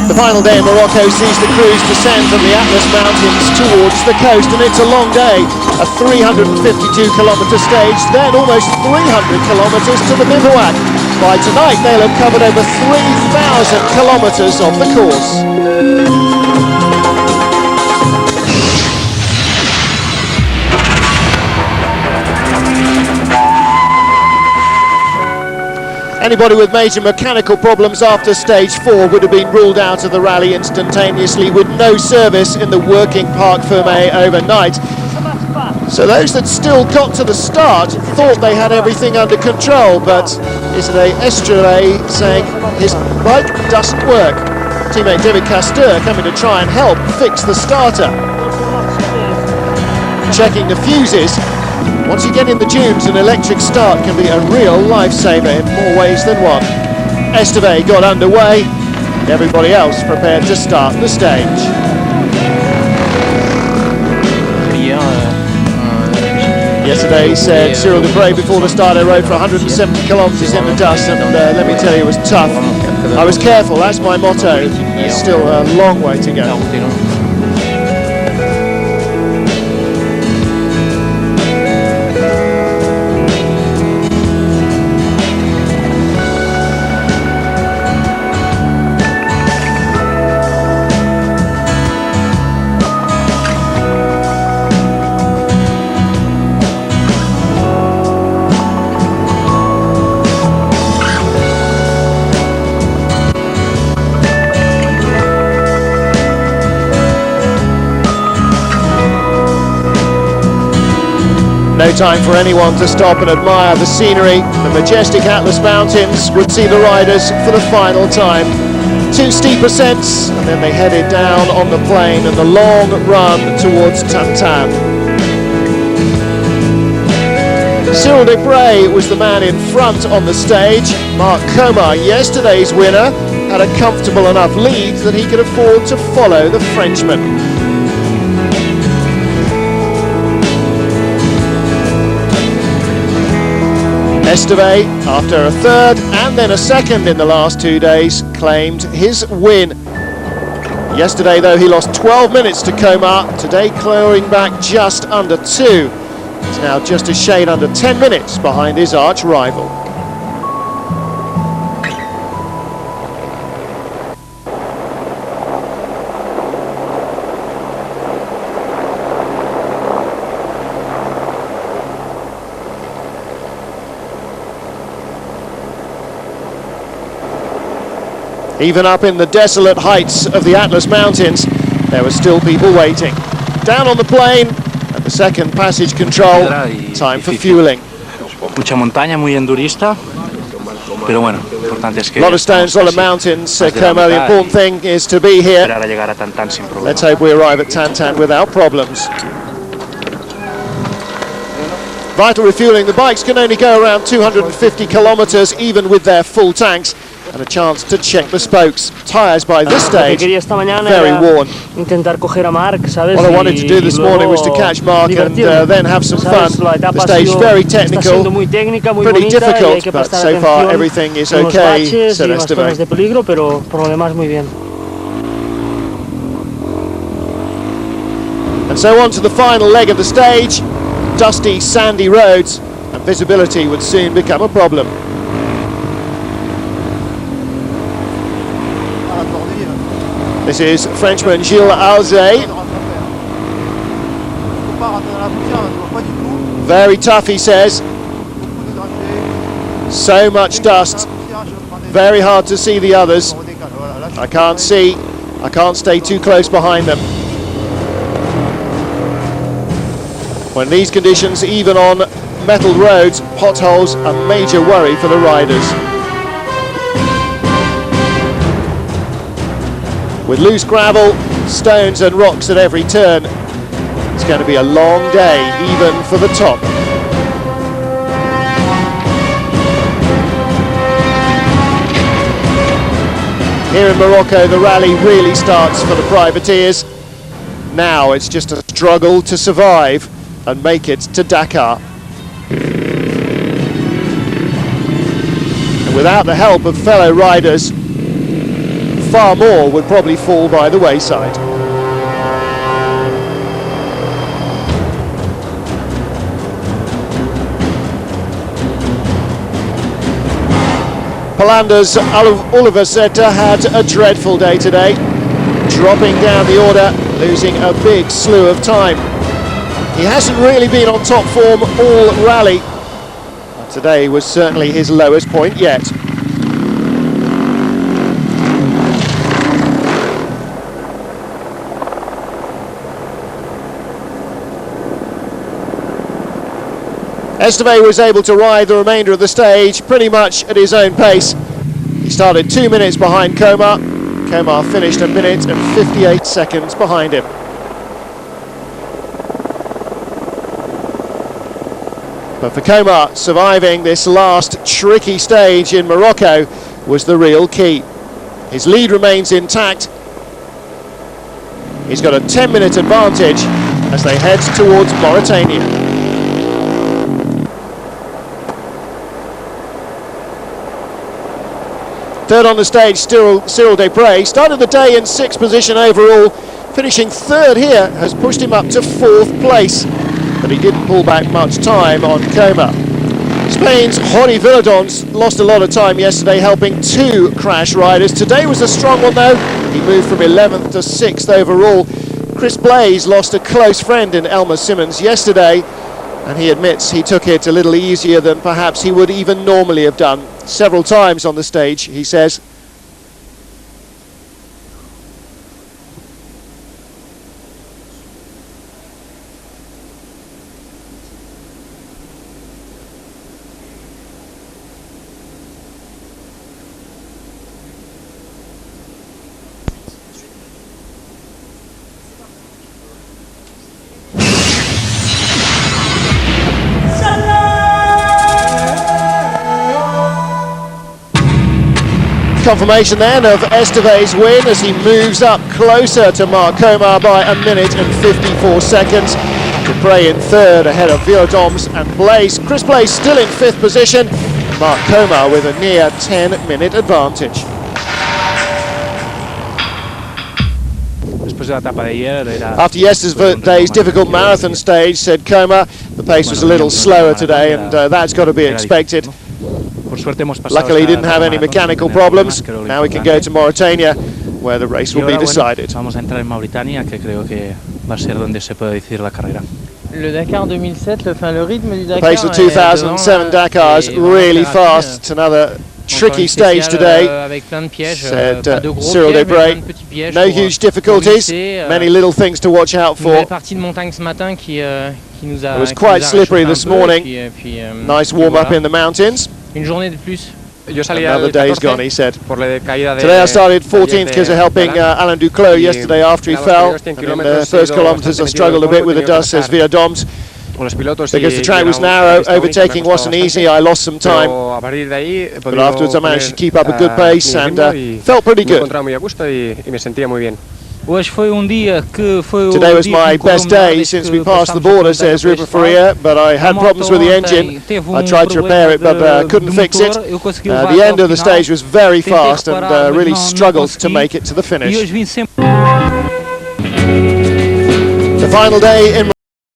The final day in Morocco sees the crews descend from the Atlas Mountains towards the coast, and it's a long day. A 352-kilometre stage, then almost 300 kilometres to the bivouac. By tonight, they'll have covered over 3,000 kilometres of the course. Anybody with major mechanical problems after stage 4 would have been ruled out of the rally instantaneously, with no service in the working Parc Fermé overnight. So those that still got to the start thought they had everything under control, but Isidore Estrellet saying his bike doesn't work. Teammate David Castor coming to try and help fix the starter. Checking the fuses. Once you get in the dunes, an electric start can be a real lifesaver in more ways than one. Esteve got underway, everybody else prepared to start the stage. Yesterday, he said, Cyril Dupre before the start, I rode for 170 kilometres in the dust, and let me tell you, it was tough. I was careful, that's my motto. There's still a long way to go. No time for anyone to stop and admire the scenery. The majestic Atlas Mountains would see the riders for the final time. 2 steep ascents, and then they headed down on the plain and the long run towards Tantan. Cyril Dupre was the man in front on the stage. Marc Comar, yesterday's winner, had a comfortable enough lead that he could afford to follow the Frenchman. Esteve, after a third and then a second in the last 2 days, claimed his win. Yesterday, though, he lost 12 minutes to Comar. Today, clawing back just under 2. He's now just a shade under 10 minutes behind his arch rival. Even up in the desolate heights of the Atlas Mountains, there were still people waiting. Down on the plain, at the second passage control, time for fueling. Mucha montaña, muy endurista, pero bueno, importante es que... A lot of stones, a lot of mountains, Como, the important thing is to be here. Let's hope we arrive at Tantan without problems. Vital refueling, the bikes can only go around 250 kilometres even with their full tanks, and a chance to check the spokes. Tyres by this stage very worn. What I wanted to do this morning was to catch Marc and then have some fun. The stage very technical, pretty difficult, but so far everything is okay, said Esteve. And so on to the final leg of the stage. Dusty, sandy roads, and visibility would soon become a problem. This is Frenchman Gilles Alzey. Very tough, he says. So much dust. Very hard to see the others. I can't stay too close behind them. When these conditions, even on metalled roads, potholes are a major worry for the riders. With loose gravel, stones and rocks at every turn, it's going to be a long day, even for the top. Here in Morocco, the rally really starts for the privateers. Now it's just a struggle to survive and make it to Dakar. And without the help of fellow riders, far more would probably fall by the wayside. Palander's Oliver Seta had a dreadful day today, dropping down the order, losing a big slew of time. He hasn't really been on top form all rally. Today was certainly his lowest point yet. Esteve was able to ride the remainder of the stage pretty much at his own pace. He started 2 minutes behind Komar. Komar finished 1 minute and 58 seconds behind him. But for Komar, surviving this last tricky stage in Morocco was the real key. His lead remains intact. He's got a 10-minute advantage as they head towards Mauritania. Third on the stage, Cyril Desprez started the day in 6th position overall. Finishing third here has pushed him up to 4th place. But he didn't pull back much time on Komar. Spain's Jordi Viladons lost a lot of time yesterday, helping 2 crash riders. Today was a strong one though. He moved from 11th to 6th overall. Chris Blaze lost a close friend in Elmer Simmons yesterday, and he admits he took it a little easier than perhaps he would even normally have done. Several times on the stage, he says. Confirmation then of Esteve's win as he moves up closer to Marc Komar by 1 minute and 54 seconds. Desprez in third ahead of Viladons and Blaze. Chris Blaze still in 5th position. Marc Komar with a near 10-minute advantage. After yesterday's difficult marathon stage, said Komar, the pace was a little slower today, and that's got to be expected. Luckily he didn't have any mechanical problems. Now we can go to Mauritania, where the race will be decided. Vamos a entrar en Mauritania, que creo que va a ser donde se puede decidir la carrera. Le Dakar 2007, le rythme du Dakar. The pace of 2007 Dakar is really fast. It's another tricky stage today, said Cyril Desprez. No huge difficulties, many little things to watch out for. It was quite slippery this morning. Nice warm-up in the mountains. Another day's gone, he said. Today I started 14th because of helping Alain Duclos yesterday after he fell. And in the first kilometres I struggled a bit with the dust, says Viladons. Because the track was narrow, overtaking wasn't easy, I lost some time. But afterwards I managed to keep up a good pace and felt pretty good. Today was my best day since we passed the border, says Ruben Faria, but I had problems with the engine. I tried to repair it but couldn't fix it. The end of the stage was very fast and really struggled to make it to the finish. The final day in